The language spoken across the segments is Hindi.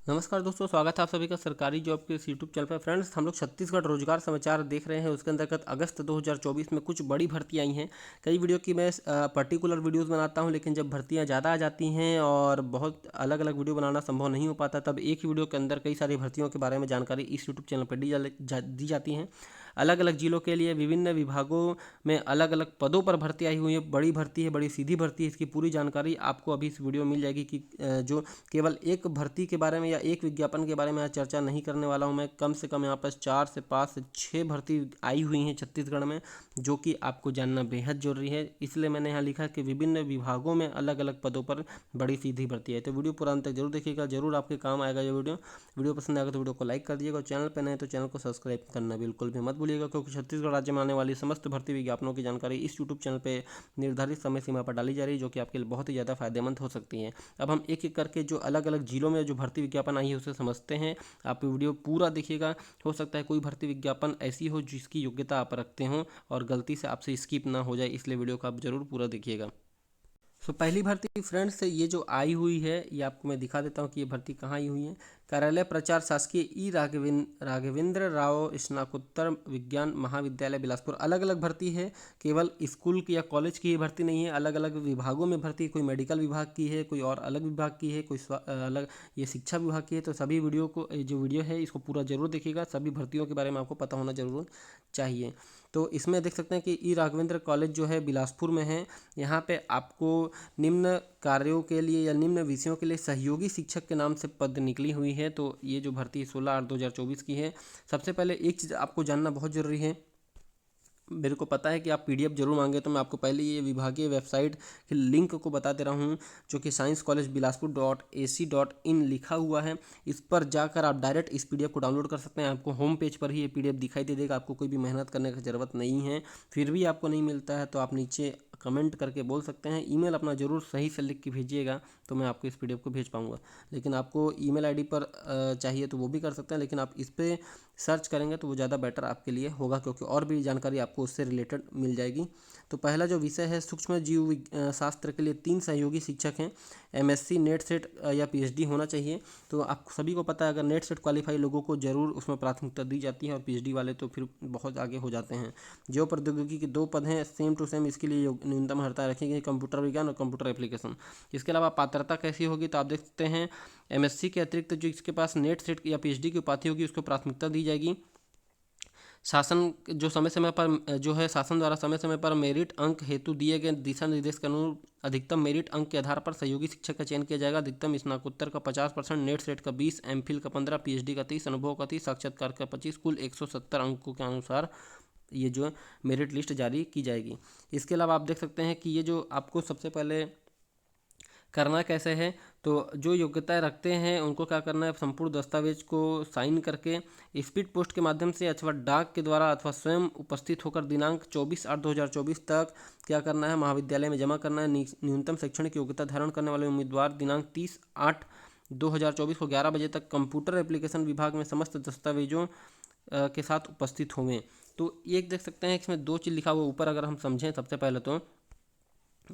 नमस्कार दोस्तों, स्वागत है आप सभी का सरकारी जॉब के इस यूट्यूब चैनल पर। फ्रेंड्स, हम लोग छत्तीसगढ़ रोजगार समाचार देख रहे हैं। उसके अंतर्गत अगस्त 2024 में कुछ बड़ी भर्ती आई हैं। कई वीडियो की मैं पर्टिकुलर वीडियोस बनाता हूं, लेकिन जब भर्तियां ज़्यादा आ जाती हैं और बहुत अलग अलग वीडियो बनाना संभव नहीं हो पाता, तब एक ही वीडियो के अंदर कई सारी भर्तियों के बारे में जानकारी इस यूट्यूब चैनल पर दी जाती हैं। अलग अलग जिलों के लिए विभिन्न विभागों में अलग अलग पदों पर भर्ती आई हुई है। बड़ी भर्ती है, बड़ी सीधी भर्ती है। इसकी पूरी जानकारी आपको अभी इस वीडियो में मिल जाएगी कि जो केवल एक भर्ती के बारे में या एक विज्ञापन के बारे में आज चर्चा नहीं करने वाला हूं मैं। कम से कम यहाँ पर 4 से 5 से 6 भर्ती आई हुई हैं छत्तीसगढ़ में, जो कि आपको जानना बेहद जरूरी है। इसलिए मैंने यहाँ लिखा कि विभिन्न विभागों में अलग अलग पदों पर बड़ी सीधी भर्ती है। तो वीडियो पूरा अंत तक जरूर देखिएगा, जरूर आपके काम आएगा ये वीडियो पसंद आएगा तो वीडियो को लाइक कर दीजिएगा। चैनल पर नए तो चैनल को सब्सक्राइब करना बिल्कुल भी मत भूलिएगा, क्योंकि छत्तीसगढ़ राज्य में आने वाली समस्त भर्ती विज्ञापनों की जानकारी इस यूट्यूब चैनल पर निर्धारित समय सीमा पर डाली जा रही है, जो कि आपके लिए बहुत ही ज़्यादा फायदेमंद हो सकती है। अब हम एक एक करके जो अलग अलग जिलों में जो भर्ती विज्ञापन आई है उसे समझते हैं। आप वीडियो पूरा देखिएगा। हो सकता है कोई भर्ती विज्ञापन ऐसी हो जिसकी योग्यता आप रखते हो और गलती से आपसे स्किप ना हो जाए, इसलिए वीडियो को आप जरूर पूरा देखिएगा। पहली भर्ती फ्रेंड्स, ये जो आई हुई है ये आपको मैं दिखा देता हूँ कि ये भर्ती कहाँ आई हुई है। कार्यालय प्रचार शासकीय ई राघवेंद्र राव स्नातकोत्तर विज्ञान महाविद्यालय बिलासपुर। अलग अलग भर्ती है, केवल स्कूल की या कॉलेज की ही भर्ती नहीं है। अलग अलग विभागों में भर्ती, कोई मेडिकल विभाग की है, कोई और अलग विभाग की है, कोई अलग ये शिक्षा विभाग की है। तो सभी वीडियो को, जो वीडियो है इसको पूरा जरूर देखिएगा। सभी भर्तियों के बारे में आपको पता होना जरूर चाहिए। तो इसमें देख सकते हैं कि ई राघवेंद्र कॉलेज जो है बिलासपुर में है। यहाँ पे आपको निम्न कार्यों के लिए या निम्न विषयों के लिए सहयोगी शिक्षक के नाम से पद निकली हुई है। तो ये जो भर्ती 16/8/2024 की है। सबसे पहले एक चीज़ आपको जानना बहुत ज़रूरी है। मेरे को पता है कि आप पीडीएफ जरूर मांगे, तो मैं आपको पहले ये विभागीय वेबसाइट के लिंक को बता दे रहा हूँ, जो कि साइंस कॉलेज बिलासपुर .ac.in लिखा हुआ है। इस पर जाकर आप डायरेक्ट इस पीडीएफ को डाउनलोड कर सकते हैं। आपको होम पेज पर ही ये पीडीएफ दिखाई दे देगा। आपको कोई भी मेहनत करने की ज़रूरत नहीं है। फिर भी आपको नहीं मिलता है तो आप नीचे कमेंट करके बोल सकते हैं। ईमेल अपना ज़रूर सही से लिख के भेजिएगा, तो मैं आपको इस पीडीएफ को भेज पाऊँगा। लेकिन आपको ईमेल आईडी पर चाहिए तो वो भी कर सकते हैं, लेकिन आप इस पर सर्च करेंगे तो वो ज़्यादा बेटर आपके लिए होगा, क्योंकि और भी जानकारी आपको उससे रिलेटेड मिल जाएगी। तो पहला जो विषय है सूक्ष्म जीव शास्त्र के लिए 3 सहयोगी शिक्षक हैं। एमएससी नेट सेट या पीएचडी होना चाहिए। तो आप सभी को पता है, अगर नेट सेट क्वालिफाई लोगों को जरूर उसमें प्राथमिकता दी जाती है, और पीएचडी वाले तो फिर बहुत आगे हो जाते हैं। जो प्रौद्योगिकी के 2 पद हैं सेम टू सेम, इसके लिए न्यूनतम अर्हता रखी गई कंप्यूटर विज्ञान और कंप्यूटर एप्लीकेशन। इसके अलावा पात्रता कैसी होगी तो आप देख सकते हैं, एमएससी के अतिरिक्त जो इसके पास नेट सेट या पीएचडी की उपाधि होगी उसको प्राथमिकता दी जाएगी। शासन जो समय समय पर जो है शासन द्वारा समय समय पर मेरिट अंक हेतु दिए गए दिशा निर्देश के अनुरूप अधिकतम मेरिट अंक के आधार पर सहयोगी शिक्षक का चयन किया जाएगा। अधिकतम स्नातकोत्तर का 50%, नेट सेट का 20, एमफिल का 15, पीएचडी का 30, अनुभव का 30, साक्षात्कार का 25, कुल 170 अंकों के अनुसार ये जो मेरिट लिस्ट जारी की जाएगी। इसके अलावा आप देख सकते हैं कि ये जो आपको सबसे पहले करना कैसे है, तो जो योग्यताएं रखते हैं उनको क्या करना है, संपूर्ण दस्तावेज को साइन करके स्पीड पोस्ट के माध्यम से अथवा डाक के द्वारा अथवा स्वयं उपस्थित होकर दिनांक 24/8/2024 तक क्या करना है, महाविद्यालय में जमा करना है। न्यूनतम शैक्षणिक योग्यता धारण करने वाले उम्मीदवार दिनांक 30/8/2024 को 11 बजे तक कंप्यूटर एप्लीकेशन विभाग में समस्त दस्तावेजों के साथ उपस्थित होंगे। तो एक देख सकते हैं इसमें 2 चीज़ लिखा हुआ ऊपर, अगर हम समझें सबसे पहले तो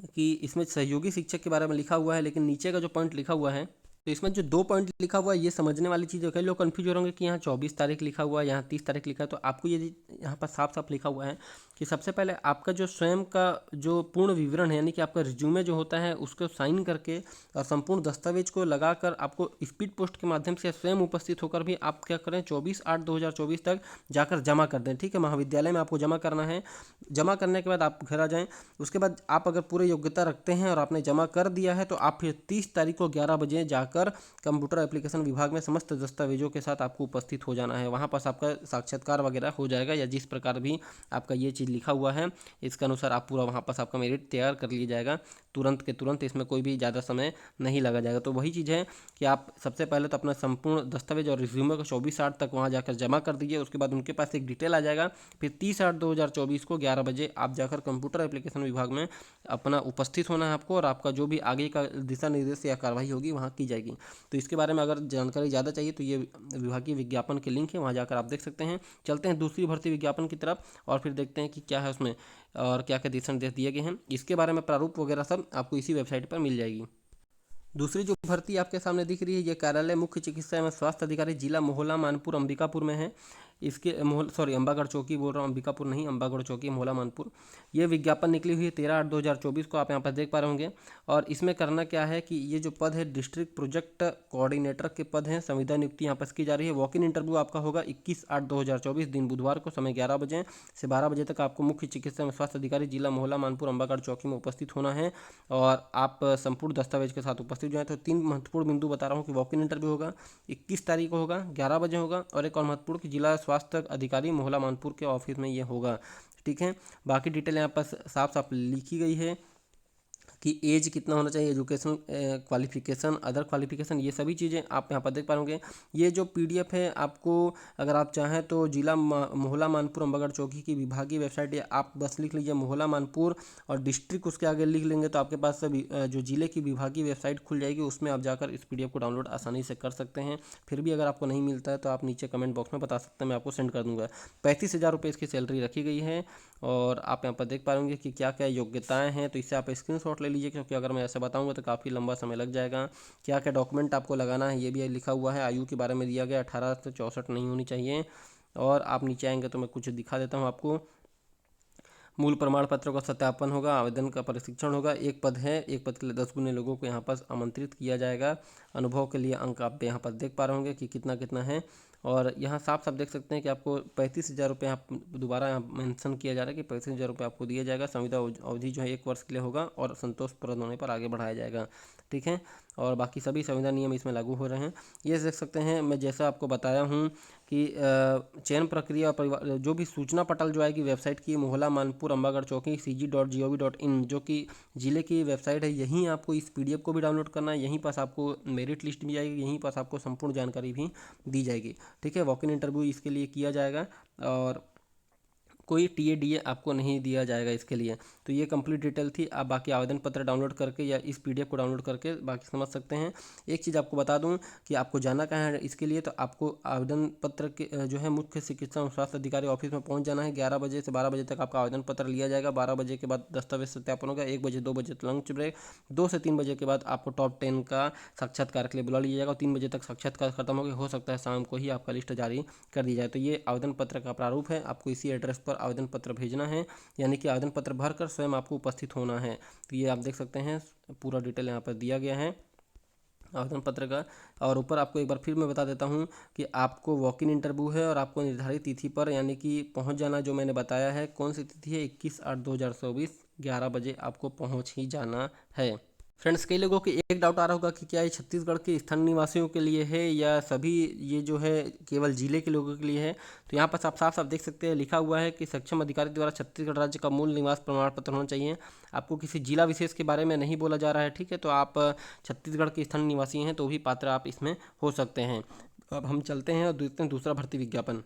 कि इसमें सहयोगी शिक्षक के बारे में लिखा हुआ है, लेकिन नीचे का जो पॉइंट लिखा हुआ है, तो इसमें जो 2 पॉइंट लिखा हुआ है ये समझने वाली चीज़ है। कई लोग कन्फ्यूज हो रहे कि यहाँ 24 तारीख लिखा हुआ है, यहाँ 30 तारीख लिखा है। तो आपको ये यहाँ पर साफ साफ लिखा हुआ है कि सबसे पहले आपका जो स्वयं का जो पूर्ण विवरण है, यानी कि आपका रिज्यूमे जो होता है उसको साइन करके और संपूर्ण दस्तावेज को लगाकर आपको स्पीड पोस्ट के माध्यम से स्वयं उपस्थित होकर भी आप क्या करें 24/8/2024 तक जाकर जमा कर दें। ठीक है, महाविद्यालय में आपको जमा करना है। जमा करने के बाद आप घर आ जाएँ। उसके बाद आप अगर पूरे योग्यता रखते हैं और आपने जमा कर दिया है, तो आप फिर 30 तारीख को 11 बजे जाकर कंप्यूटर एप्लीकेशन विभाग में समस्त दस्तावेजों के साथ आपको उपस्थित हो जाना है। वहाँ पास आपका साक्षात्कार वगैरह हो जाएगा, या जिस प्रकार भी आपका ये चीज़ लिखा हुआ है इसके अनुसार आप पूरा वहाँ पास आपका मेरिट तैयार कर लिया जाएगा तुरंत के तुरंत। इसमें कोई भी ज़्यादा समय नहीं लगा जाएगा। तो वही चीज़ है कि आप सबसे पहले तो अपना संपूर्ण दस्तावेज और रिज्यूमे को 24/8 तक वहाँ जाकर जमा कर दीजिए। उसके बाद उनके पास एक डिटेल आ जाएगा। फिर 30/8/2024 को 11 बजे आप जाकर कंप्यूटर एप्लीकेशन विभाग में अपना उपस्थित होना है आपको, और आपका जो भी आगे का दिशा निर्देश या कार्रवाई होगी वहाँ की जाएगी। तो इसके बारे में अगर जानकारी ज़्यादा चाहिए तो ये विभागीय विज्ञापन के लिंक है, वहाँ जाकर आप देख सकते हैं। चलते हैं दूसरी भर्ती विज्ञापन की तरफ और फिर देखते हैं कि क्या है उसमें और क्या क्या दिशा निर्देश दिए गए हैं। इसके बारे में प्रारूप वगैरह सब आपको इसी वेबसाइट पर मिल जाएगी। दूसरी जो भर्ती आपके सामने दिख रही है ये कार्यालय मुख्य चिकित्सा एवं स्वास्थ्य अधिकारी जिला मोहला मानपुर अंबिकापुर में है। इसके अंबागढ़ चौकी बोल रहा हूँ, अंबिकापुर नहीं, अंबागढ़ चौकी मोहला मानपुर। ये विज्ञापन निकली हुई है 13/8/2024 को, आप यहाँ पर देख पा रहे होंगे। और इसमें करना क्या है कि ये जो पद है डिस्ट्रिक्ट प्रोजेक्ट कोऑर्डिनेटर के पद हैं, संविदा नियुक्ति यहाँ पर की जा रही है। वॉक इन इंटरव्यू आपका होगा 21/8/2024 दिन बुधवार को, समय 11 बजे से 12 बजे तक आपको मुख्य चिकित्सा एवं स्वास्थ्य अधिकारी जिला मोहला मानपुर अंबागढ़ चौकी में उपस्थित होना है। और आप संपूर्ण दस्तावेज के साथ उपस्थित जो है। तो 3 महत्वपूर्ण बिंदु बता रहा हूँ कि वॉक इन इंटरव्यू होगा 21 तारीख को होगा, 11 बजे होगा। और एक और महत्वपूर्ण कि जिला स्वास्थ्य अधिकारी मोहला मानपुर के ऑफिस में ये होगा। ठीक है, बाकी डिटेल यहाँ पर साफ साफ लिखी गई है कि एज कितना होना चाहिए, एजुकेशन क्वालिफिकेशन, अदर क्वालिफिकेशन, ये सभी चीज़ें आप यहाँ पर देख पाओगे। ये जो पीडीएफ है आपको अगर आप चाहें तो जिला मोहला मानपुर अंबागढ़ चौकी की विभागीय वेबसाइट, या आप बस लिख लीजिए मोहला मानपुर और डिस्ट्रिक्ट उसके आगे लिख लेंगे तो आपके पास जो जिले की विभागीय वेबसाइट खुल जाएगी, उसमें आप जाकर इस पीडीएफ को डाउनलोड आसानी से कर सकते हैं। फिर भी अगर आपको नहीं मिलता है तो आप नीचे कमेंट बॉक्स में बता सकते हैं, मैं आपको सेंड कर दूँगा। 35,000 रुपये इसकी सैलरी रखी गई है। और आप यहाँ पर देख पाएंगे कि क्या क्या योग्यताएं हैं, तो इससे आप स्क्रीनशॉट ले लीजिए, क्योंकि अगर मैं ऐसे बताऊंगा तो काफ़ी लंबा समय लग जाएगा। क्या क्या डॉक्यूमेंट आपको लगाना है ये भी लिखा हुआ है। आयु के बारे में दिया गया 18 से 64 नहीं होनी चाहिए। और आप नीचे आएंगे तो मैं कुछ दिखा देता हूँ आपको। मूल प्रमाण पत्रों का सत्यापन होगा, आवेदन का प्रशिक्षण होगा। एक पद है, एक पद के लिए 10 गुने लोगों को यहाँ पर आमंत्रित किया जाएगा। अनुभव के लिए अंक आप यहाँ पर देख पा रहे होंगे कि कितना कितना है। और यहाँ साफ साफ देख सकते हैं कि आपको 35,000 रुपये यहाँ दोबारा यहाँ मेंशन किया जा रहा है कि 35,000 रुपये आपको दिया जाएगा। संविदा अवधि जो है 1 वर्ष के लिए होगा और संतोषप्रद होने पर आगे बढ़ाया जाएगा। ठीक है, और बाकी सभी संविदा नियम इसमें लागू हो रहे हैं। ये देख सकते हैं, मैं जैसा आपको बताया हूँ कि चयन प्रक्रिया परिवार जो भी सूचना पटल जो आएगी वेबसाइट की मोहला मानपुर अंबागढ़ चौकी cg.gov.in, जो कि जिले की वेबसाइट है, यहीं आपको इस पीडीएफ को भी डाउनलोड करना है। यहीं पास आपको मेरिट लिस्ट भी आएगी, यहीं पास आपको संपूर्ण जानकारी भी दी जाएगी। ठीक है, वॉक इन इंटरव्यू इसके लिए किया जाएगा और कोई टीए आपको नहीं दिया जाएगा इसके लिए। तो ये कंप्लीट डिटेल थी। आप बाकी आवेदन पत्र डाउनलोड करके या इस पीडीएफ को डाउनलोड करके बाकी समझ सकते हैं। एक चीज़ आपको बता दूं कि आपको जाना कहाँ है इसके लिए, तो आपको आवेदन पत्र के जो है मुख्य चिकित्सा एवं स्वास्थ्य अधिकारी ऑफिस में पहुंच जाना है। 11 बजे से 12 बजे तक आपका आवेदन पत्र लिया जाएगा। 12 बजे के बाद दस्तावेज सत्यापन होगा। 1 बजे 2 बजे लंच ब्रेक, 2 से 3 बजे के बाद आपको टॉप 10 का साक्षात्कार के लिए बुला लिया जाएगा। 3 बजे तक साक्षात्कार खत्म हो सकता है शाम को ही आपका लिस्ट जारी कर दी जाए। तो ये आवेदन पत्र का प्रारूप है, आपको इसी एड्रेस पर आवेदन पत्र भेजना है, यानी कि आवेदन पत्र भरकर स्वयं आपको उपस्थित होना है। तो ये आप देख सकते हैं पूरा डिटेल यहाँ पर दिया गया है आवेदन पत्र का। और ऊपर आपको एक बार फिर मैं बता देता हूँ कि आपको वॉक इन इंटरव्यू है और आपको निर्धारित तिथि पर यानी कि पहुँच जाना, जो मैंने बताया है कौन सी तिथि है, 21/8/2024 11 बजे आपको पहुँच ही जाना है। फ्रेंड्स, कई लोगों के एक डाउट आ रहा होगा कि क्या ये छत्तीसगढ़ के स्थानीय निवासियों के लिए है या सभी ये जो है केवल जिले के लोगों के लिए है। तो यहाँ पर आप साफ साफ देख सकते हैं लिखा हुआ है कि सक्षम अधिकारी द्वारा छत्तीसगढ़ राज्य का मूल निवास प्रमाण पत्र होना चाहिए। आपको किसी जिला विशेष के बारे में नहीं बोला जा रहा है। ठीक है, तो आप छत्तीसगढ़ के स्थानीय निवासी हैं तो भी पात्र आप इसमें हो सकते हैं। अब हम चलते हैं और देखते हैं दूसरा भर्ती विज्ञापन।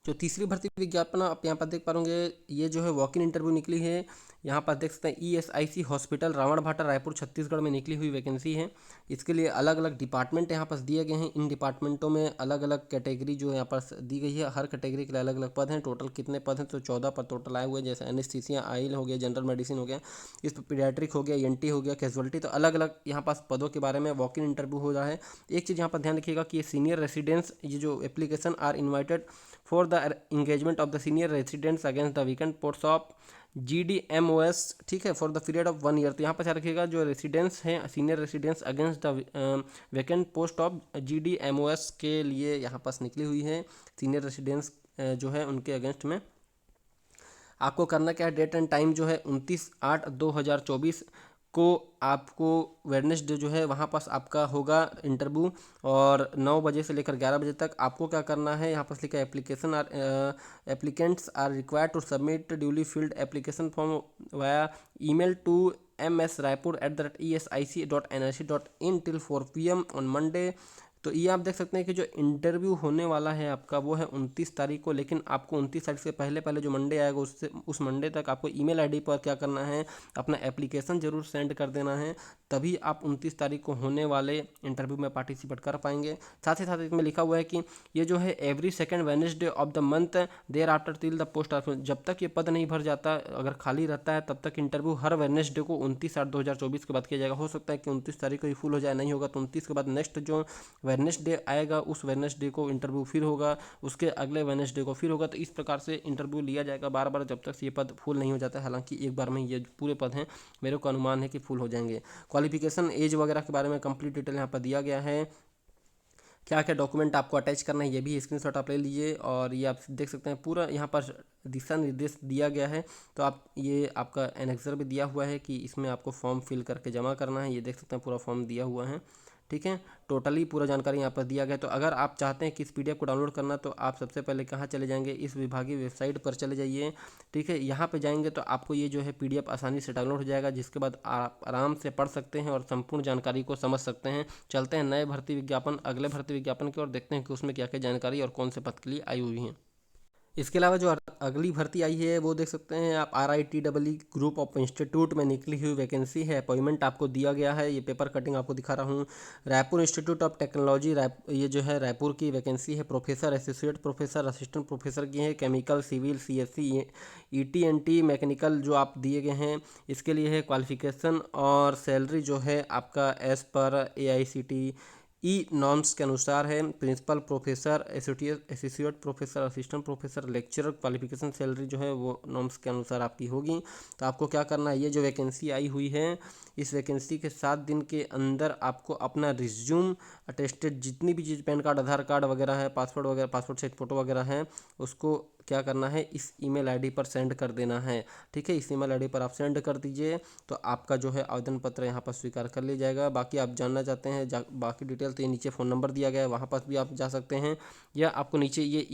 जो तीसरी भर्ती विज्ञापन आप यहाँ पर देख पाओगे, ये जो है वॉक इन इंटरव्यू निकली है। यहाँ पर देख सकते हैं ESIC हॉस्पिटल रावणभाटा रायपुर छत्तीसगढ़ में निकली हुई वैकेंसी है। इसके लिए अलग अलग डिपार्टमेंट यहाँ पर दिए गए हैं। इन डिपार्टमेंटों में अलग अलग कैटेगरी जो यहाँ पर दी गई है, हर कैटेगरी के लिए अलग अलग पद हैं। टोटल कितने पद हैं, तो 14 पद टोटल आए हुए हैं, जैसे एनेस्थीसिया, आइल हो गया, जनरल मेडिसिन हो गया, इस पर पीडियाट्रिक हो गया, ENT हो गया, कैजुअलिटी। तो अलग अलग यहाँ पास पदों के बारे में वॉक इन इंटरव्यू हो रहा है। एक चीज़ यहाँ पर ध्यान रखिएगा कि ये सीनियर रेसिडेंट्स, ये जो application are invited for the engagement of the senior residents against the vacant posts of GDMOS, ठीक है, for the period of 1 year. तो यहाँ पर क्या रखिएगा, जो रेसिडेंट्स हैं senior residents against the vacant post of GDMOS के लिए यहाँ पास निकली हुई है। सीनियर रेसिडेंट्स जो है उनके अगेंस्ट में आपको करना क्या है, डेट एंड टाइम जो है 29/8/2024 को आपको वेडनेसडे जो है वहाँ पास आपका होगा इंटरव्यू। और 9 बजे से लेकर 11 बजे तक आपको क्या करना है, यहाँ पास लिखा है applicants are required to submit duly filled application form via email to msraipur@esic.nrc.in till 4 PM on Monday तो ये आप देख सकते हैं कि जो इंटरव्यू होने वाला है आपका वो है 29 तारीख को, लेकिन आपको 29 तारीख से पहले पहले जो मंडे आएगा उससे उस मंडे तक आपको ईमेल आईडी पर क्या करना है, अपना एप्लीकेशन जरूर सेंड कर देना है, तभी आप 29 तारीख को होने वाले इंटरव्यू में पार्टिसिपेट कर पाएंगे। साथ ही साथ इसमें लिखा हुआ है कि ये जो है every second Wednesday of the month thereafter till the post office, जब तक ये पद नहीं भर जाता, अगर खाली रहता है तब तक इंटरव्यू हर वेडनेसडे को 29/8/2024 के बाद किया जाएगा। हो सकता है कि 29 तारीख को ही फुल हो जाए, नहीं होगा तो 29 के बाद नेक्स्ट जो वेडनेसडे आएगा उस वेडनेसडे को इंटरव्यू फिर होगा, उसके अगले वेडनेसडे को फिर होगा। तो इस प्रकार से इंटरव्यू लिया जाएगा बार बार जब तक ये पद फुल नहीं हो जाता है। हालांकि एक बार में ये पूरे पद हैं मेरे को अनुमान है कि फुल हो जाएंगे। क्वालिफिकेशन, एज वगैरह के बारे में कंप्लीट डिटेल यहाँ पर दिया गया है। क्या क्या डॉक्यूमेंट आपको अटैच करना है ये भी स्क्रीनशॉट आप ले लीजिए, और ये आप देख सकते हैं पूरा यहाँ पर दिशा निर्देश दिया गया है। तो आप ये आपका एनेक्सर भी दिया हुआ है कि इसमें आपको फॉर्म फिल करके जमा करना है। ये देख सकते हैं पूरा फॉर्म दिया हुआ है, ठीक है। टोटली पूरा जानकारी यहाँ पर दिया गया है। तो अगर आप चाहते हैं कि इस पीडीएफ को डाउनलोड करना, तो आप सबसे पहले कहाँ चले जाएंगे, इस विभागीय वेबसाइट पर चले जाइए, ठीक है। यहाँ पे जाएंगे तो आपको ये जो है पीडीएफ आसानी से डाउनलोड हो जाएगा, जिसके बाद आप आराम से पढ़ सकते हैं और संपूर्ण जानकारी को समझ सकते हैं। चलते हैं नए भर्ती विज्ञापन, अगले भर्ती विज्ञापन की ओर, देखते हैं कि उसमें क्या क्या जानकारी और कौन से पद के लिए आई हुई है। इसके अलावा जो अगली भर्ती आई है वो देख सकते हैं आप, RITEE ग्रुप ऑफ इंस्टीट्यूट में निकली हुई वैकेंसी है। अपॉइंटमेंट आपको दिया गया है, ये पेपर कटिंग आपको दिखा रहा हूँ। रायपुर इंस्टीट्यूट ऑफ टेक्नोलॉजी, ये जो है रायपुर की वैकेंसी है। Professor, associate professor, assistant professor की है। Chemical, civil, CSC, ET&T mechanical जो आप दिए गए हैं, इसके लिए है। क्वालिफिकेशन और सैलरी जो है आपका एज पर AICTE नॉर्म्स के अनुसार है। Principal, professor, associate professor, assistant professor, lecturer, qualification salary जो है वो नॉर्म्स के अनुसार आपकी होगी। तो आपको क्या करना है, ये जो वैकेंसी आई हुई है, इस वैकेंसी के 7 दिन के अंदर आपको अपना रिज्यूम अटेस्टेड जितनी भी चीज़, पैन कार्ड, आधार कार्ड वगैरह है, पासपोर्ट वगैरह, पासपोर्ट साइज फ़ोटो वगैरह है, उसको क्या करना है, इस ईमेल आईडी पर सेंड कर देना है, ठीक है। इस ईमेल आईडी पर आप सेंड कर दीजिए तो आपका जो है आवेदन पत्र यहाँ पर स्वीकार कर लिया जाएगा। बाकी आप जानना चाहते हैं बाकी डिटेल, तो ये नीचे फ़ोन नंबर दिया गया है, वहाँ पर भी आप जा सकते हैं, या आपको नीचे ये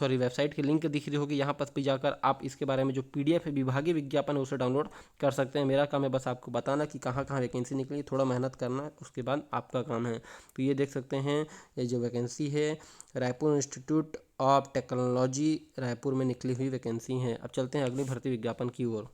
वेबसाइट की लिंक दिख रही होगी, यहाँ पर भी जाकर आप इसके बारे में जो PDF है, विभागीय विज्ञापन है, उसे डाउनलोड कर सकते हैं। मेरा काम है बस आपको बताना कि कहाँ कहाँ वैकेंसी निकली, थोड़ा मेहनत करना है, उसके बाद आपका काम है। तो ये देख सकते हैं ये जो वैकेंसी है, Raipur institute of technology Raipur में निकली हुई वैकेंसी है। अब चलते हैं अगली भर्ती विज्ञापन की ओर।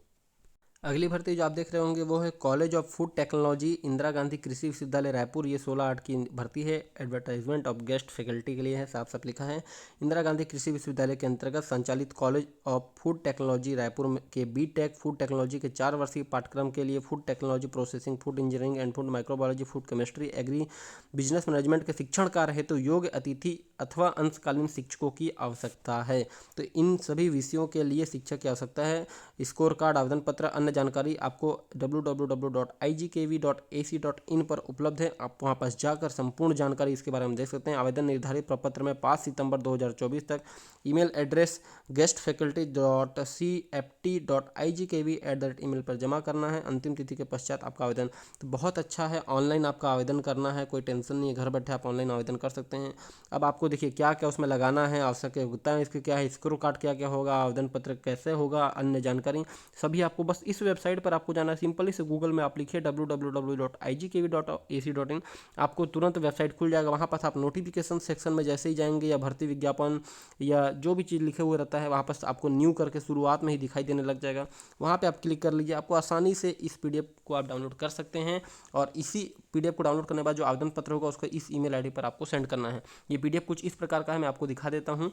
अगली भर्ती जो आप देख रहे होंगे वो है college of food technology, Indira Gandhi कृषि विश्वविद्यालय रायपुर। ये 16/8 की भर्ती है। एडवर्टाइजमेंट ऑफ गेस्ट फैकल्टी के लिए है, साफ साफ लिखा है। इंदिरा गांधी कृषि विश्वविद्यालय के अंतर्गत संचालित college of food technology Raipur के BTech फूड टेक्नोलॉजी के 4 वर्षीय पाठ्यक्रम के लिए food technology, processing, food engineering and food microbiology, food chemistry, agri business management के शिक्षण कार्य हेतु योग्य अतिथि अथवा अंशकालीन शिक्षकों की आवश्यकता है। तो इन सभी विषयों के लिए शिक्षक की आवश्यकता है। स्कोर कार्ड, आवेदन पत्र, अन्य जानकारी आपको www.igkv.ac.in पर उपलब्ध है। आप वहां पास जाकर संपूर्ण जानकारी इसके बारे में देख सकते हैं। आवेदन निर्धारित प्रपत्र में 5 सितंबर 2024 तक। ईमेल एड्रेस guestfaculty.cft.igkv@email पर जमा करना है। अंतिम तिथि के पश्चात आपका आवेदन। तो बहुत अच्छा है, ऑनलाइन आपका आवेदन करना है, कोई टेंशन नहीं है, घर बैठे आप ऑनलाइन आवेदन कर सकते हैं। अब आपको देखिए क्या क्या उसमें लगाना है, आवश्यक योग्यताएं इसकी क्या है, स्कोर कार्ड क्या क्या होगा, आवेदन पत्र कैसे होगा, अन्य जानकारी सभी आपको बस इस वेबसाइट पर आपको जाना है। सिंपली से गूगल में आप लिखिए www.igkv.ac.in, आपको तुरंत वेबसाइट खुल जाएगा। वहाँ पर आप नोटिफिकेशन सेक्शन में जैसे ही जाएंगे, या भर्ती विज्ञापन या जो भी चीज़ लिखे हुए रहता है, वहाँ पर आपको न्यू करके शुरुआत में ही दिखाई देने लग जाएगा। वहाँ पर आप क्लिक कर लीजिए, आपको आसानी से इस PDF को आप डाउनलोड कर सकते हैं। और इसी PDF को डाउनलोड करने के बाद जो आवेदन पत्र होगा उसको इस ईमेल आईडी पर आपको सेंड करना है। ये PDF कुछ इस प्रकार का है, मैं आपको दिखा देता हूँ।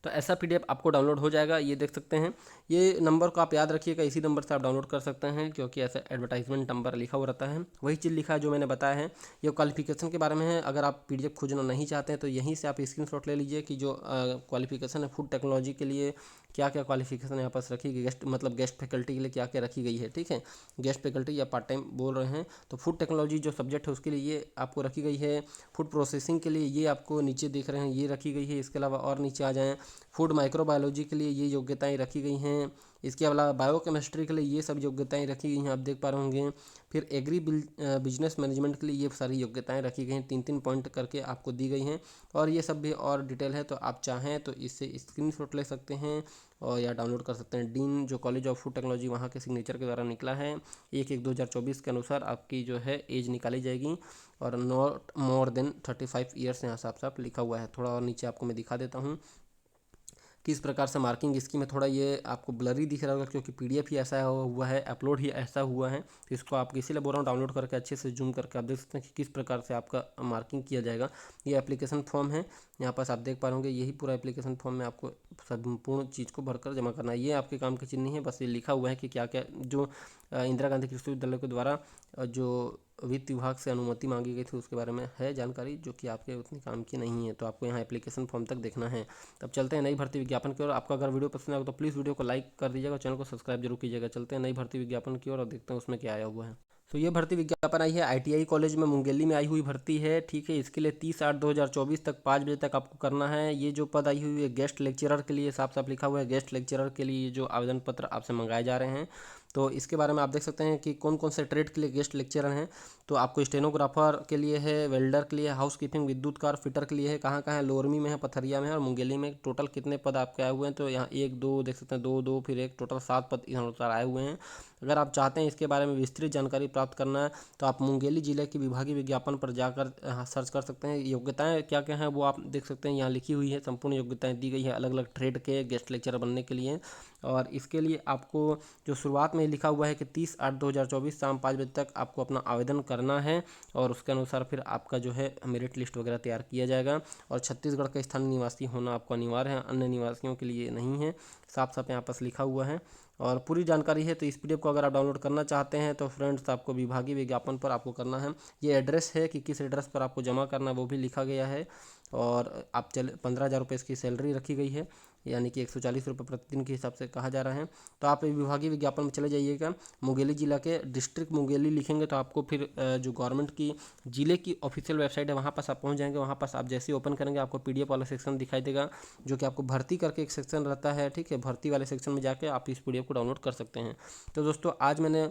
तो ऐसा PDF आपको डाउनलोड हो जाएगा, ये देख सकते हैं। ये नंबर को आप याद रखिएगा, इसी नंबर से आप डाउनलोड कर सकते हैं, क्योंकि ऐसा एडवर्टाइजमेंट नंबर लिखा हुआ रहता है। वही चीज़ लिखा है जो मैंने बताया है। ये क्वालिफिकेशन के बारे में है। अगर आप PDF खोजना नहीं चाहते हैं तो यहीं से आप स्क्रीनशॉट ले लीजिए कि जो क्वालिफिकेशन है फूड टेक्नोलॉजी के लिए क्या क्या क्वालिफिकेशन यहाँ पर रखी गई, गेस्ट फैकल्टी के लिए क्या क्या रखी गई है, ठीक है। गेस्ट फैकल्टी या पार्ट टाइम बोल रहे हैं तो फूड टेक्नोलॉजी जो सब्जेक्ट है उसके लिए ये आपको रखी गई है। फूड प्रोसेसिंग के लिए ये आपको नीचे देख रहे हैं ये रखी गई है। इसके अलावा और नीचे आ जाएँ, फूड माइक्रोबायोलॉजी के लिए ये योग्यताएं रखी गई हैं। इसके अलावा बायोकेमिस्ट्री के लिए ये सब योग्यताएं रखी गई हैं, आप देख पा रहे होंगे। फिर एग्री बिजनेस मैनेजमेंट के लिए ये सारी योग्यताएं रखी गई हैं, 3-3 पॉइंट करके आपको दी गई हैं। और ये सब भी और डिटेल है, तो आप चाहें तो इससे स्क्रीनशॉट ले सकते हैं और या डाउनलोड कर सकते हैं। डीन जो कॉलेज ऑफ फूड टेक्नोलॉजी वहाँ के सिग्नेचर के द्वारा निकला है। 1/1/2024 के अनुसार आपकी जो है एज निकाली जाएगी और नॉट मोर देन 35 ईयर्स यहाँ साफ साफ लिखा हुआ है। थोड़ा और नीचे आपको मैं दिखा देता हूँ किस प्रकार से मार्किंग इसकी। मैं थोड़ा ये आपको ब्लरी दिख रहा होगा क्योंकि पीडीएफ ही ऐसा हुआ है, अपलोड ही ऐसा हुआ है। तो इसको आप इसीलिए बोल रहा हूँ डाउनलोड करके अच्छे से जूम करके आप देख सकते हैं कि किस प्रकार से आपका मार्किंग किया जाएगा। ये एप्लीकेशन फॉर्म है, यहाँ पास आप देख पा रहे होंगे, यही पूरा एप्लीकेशन फॉर्म में आपको संपूर्ण चीज़ को भरकर जमा करना है। ये आपके काम की चीज़ नहीं है, बस ये लिखा हुआ है कि क्या क्या जो इंदिरा गांधी कृषि विश्वविद्यालय के द्वारा जो वित्त विभाग से अनुमति मांगी गई थी उसके बारे में है जानकारी, जो कि आपके उतनी काम की नहीं है। तो आपको यहाँ एप्लीकेशन फॉर्म तक देखना है। तब चलते हैं नई भर्ती विज्ञापन की ओर। आपको अगर वीडियो पसंद आए तो प्लीज़ वीडियो को लाइक कर दीजिएगा, चैनल को सब्सक्राइब जरूर कीजिएगा। चलते हैं नई भर्ती विज्ञापन की ओर और देखते हैं उसमें क्या आया हुआ है। तो ये भर्ती विज्ञापन आई है आईटीआई कॉलेज में मुंगेली में आई हुई भर्ती है, ठीक है। इसके लिए 30/8/2024 तक 5 बजे तक आपको करना है। ये जो पद आई हुई है गेस्ट लेक्चरर के लिए, साफ साफ लिखा हुआ है गेस्ट लेक्चरर के लिए जो आवेदन पत्र आपसे मंगाए जा रहे हैं। तो इसके बारे में आप देख सकते हैं कि कौन कौन से ट्रेड के लिए गेस्ट लेक्चरर हैं। तो आपको स्टेनोग्राफर के लिए है, वेल्डर के लिए, हाउस कीपिंग, विद्युत कार फिटर के लिए है। कहाँ कहाँ है, लोरमी में है, पथरिया में है और मुंगेली में। टोटल कितने पद आपके आए हुए हैं, तो यहाँ 1 2 देख सकते हैं, 2 2 फिर 1, टोटल 7 पद इस अनुसार आए हुए हैं। अगर आप चाहते हैं इसके बारे में विस्तृत जानकारी प्राप्त करना है तो आप मुंगेली जिले के विभागीय विज्ञापन पर जाकर सर्च कर सकते हैं। योग्यताएं क्या क्या हैं वो आप देख सकते हैं, यहाँ लिखी हुई है, संपूर्ण योग्यताएं दी गई है अलग अलग ट्रेड के गेस्ट लेक्चरर बनने के लिए। और इसके लिए आपको जो शुरुआत में लिखा हुआ है कि 30/8/2024 शाम 5 बजे तक आपको अपना आवेदन करना है और उसके अनुसार फिर आपका जो है मेरिट लिस्ट वगैरह तैयार किया जाएगा। और छत्तीसगढ़ का स्थानीय निवासी होना आपको अनिवार्य है, अन्य निवासियों के लिए नहीं है, साफ साफ यहाँ पास लिखा हुआ है। और पूरी जानकारी है। तो इस पीडीएफ को अगर आप डाउनलोड करना चाहते हैं तो फ्रेंड्स आपको विभागीय विज्ञापन पर आपको करना है। ये एड्रेस है कि किस एड्रेस पर आपको जमा करना है वो भी लिखा गया है। और आप 15,000 रुपये इसकी सैलरी रखी गई है, यानी कि 140 रुपये प्रतिदिन के हिसाब से कहा जा रहा है। तो आप विभागीय विज्ञापन में चले जाइएगा, मुंगेली जिला के डिस्ट्रिक्ट मुंगेली लिखेंगे तो आपको फिर जो गवर्नमेंट की जिले की ऑफिशियल वेबसाइट है वहाँ पास आप पहुँच जाएंगे। वहाँ पास आप जैसे ही ओपन करेंगे आपको पीडीएफ वाला सेक्शन दिखाई देगा, जो कि आपको भर्ती करके एक सेक्शन रहता है, ठीक है। भर्ती वाले सेक्शन में जाके आप इस पीडीएफ को डाउनलोड कर सकते हैं। तो दोस्तों आज मैंने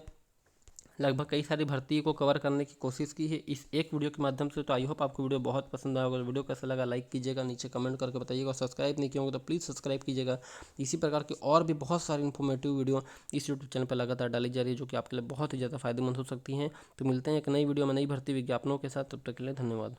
लगभग कई सारी भर्ती को कवर करने की कोशिश की है इस एक वीडियो के माध्यम से। तो आई होप आपको वीडियो बहुत पसंद आया होगा। वीडियो कैसा लगा लाइक कीजिएगा, नीचे कमेंट करके बताइएगा और सब्सक्राइब नहीं किया होगा तो प्लीज़ सब्सक्राइब कीजिएगा। इसी प्रकार की और भी बहुत सारी इन्फॉर्मेटिव वीडियो इस यूट्यूब चैनल पर लगातार डाली जा रही है, जो कि आपके लिए बहुत ही ज़्यादा फायदेमंद हो सकती हैं। तो मिलते हैं एक नई वीडियो में नई भर्ती विज्ञापनों के साथ, तब तक के लिए धन्यवाद।